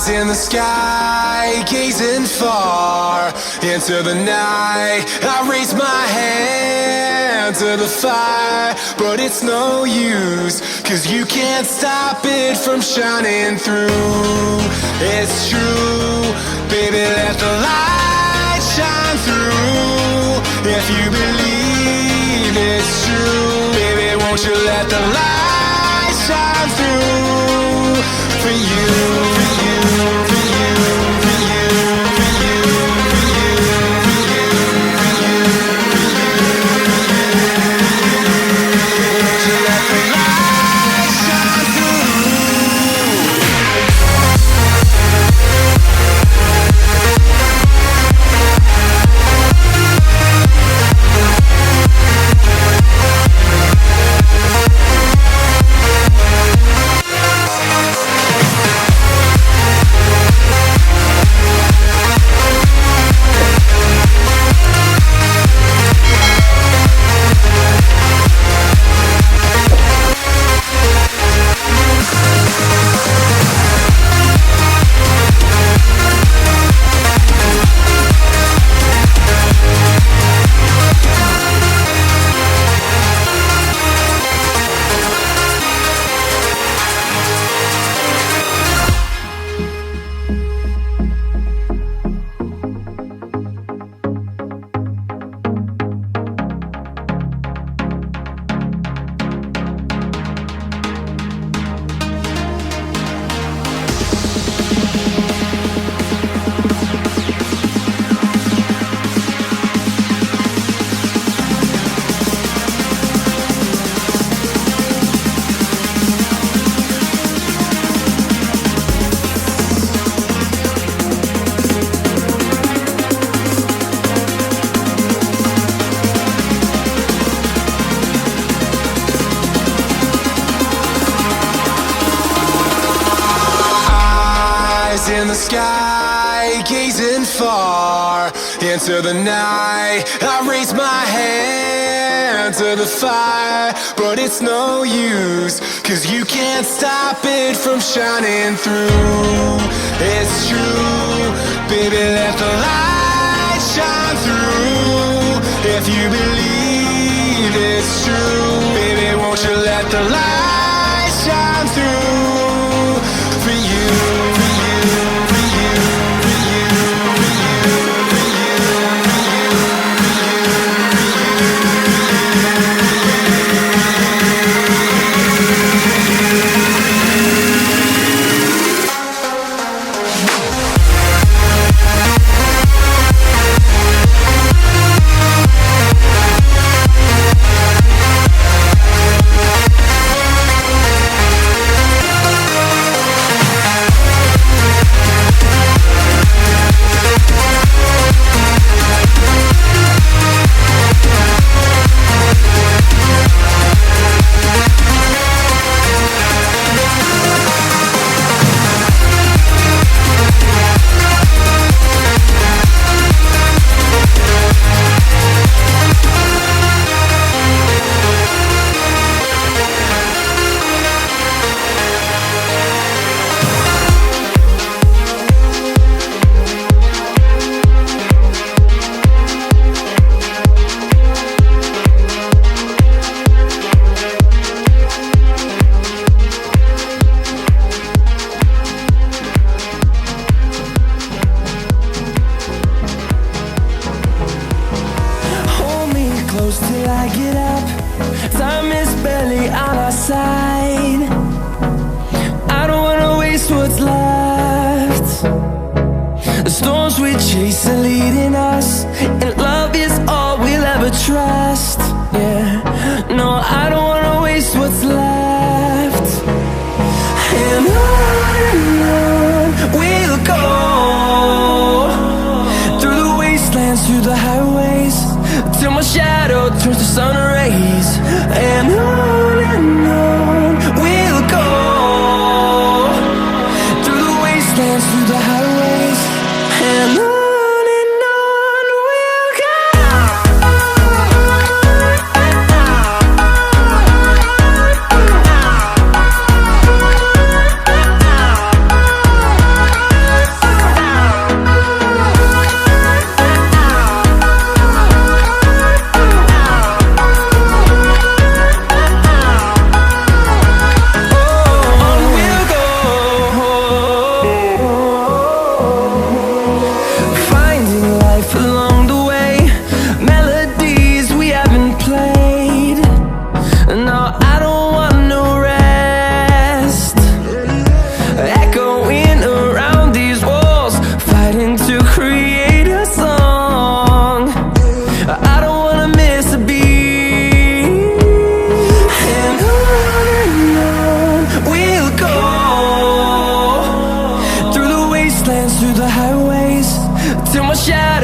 in the sky, gazing far into the night. I raise my hand to the fire, but it's no use, 'cause you can't stop it from shining through. It's true, baby, let the light shine through. If you believe it's true, baby, won't you let the light shine through for you, for you, for you, for you, for you, for you, for you, for you, for you. Won't you let the light shine through? In the sky, gazing far into the night. I raise my hand to the fire, but it's no use, 'cause you can't stop it from shining through. It's true, baby, let the light shine through. If you believe it's true, baby, won't you let the light shine through for you, for you, for you, for you, for you, for you, for you, till I get up. Time is barely on our side. I don't wanna waste what's left. The storms we chase are leading us, and love is all we'll ever trust. Yeah, no, I don't wanna waste what's left. And on we'll go, through the wastelands, through the highways, till my shadow turns to sun rays. And on we'll go, through the wastelands, through the highways, and on we'll go.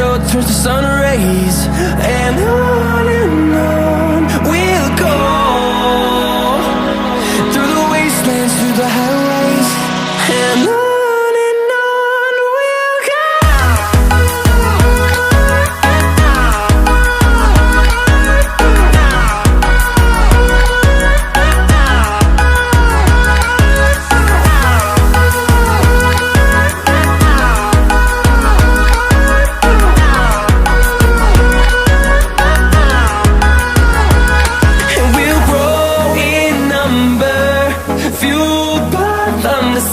shadow turns to sun rays, and on we'll go, through the wastelands, through the highways, and on we'll go.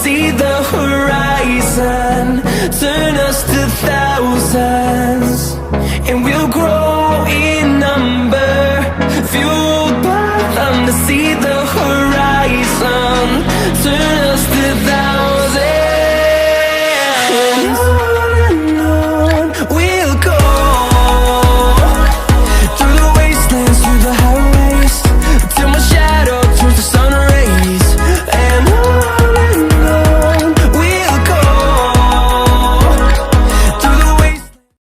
See the horizon turn us to thousands, and we'll grow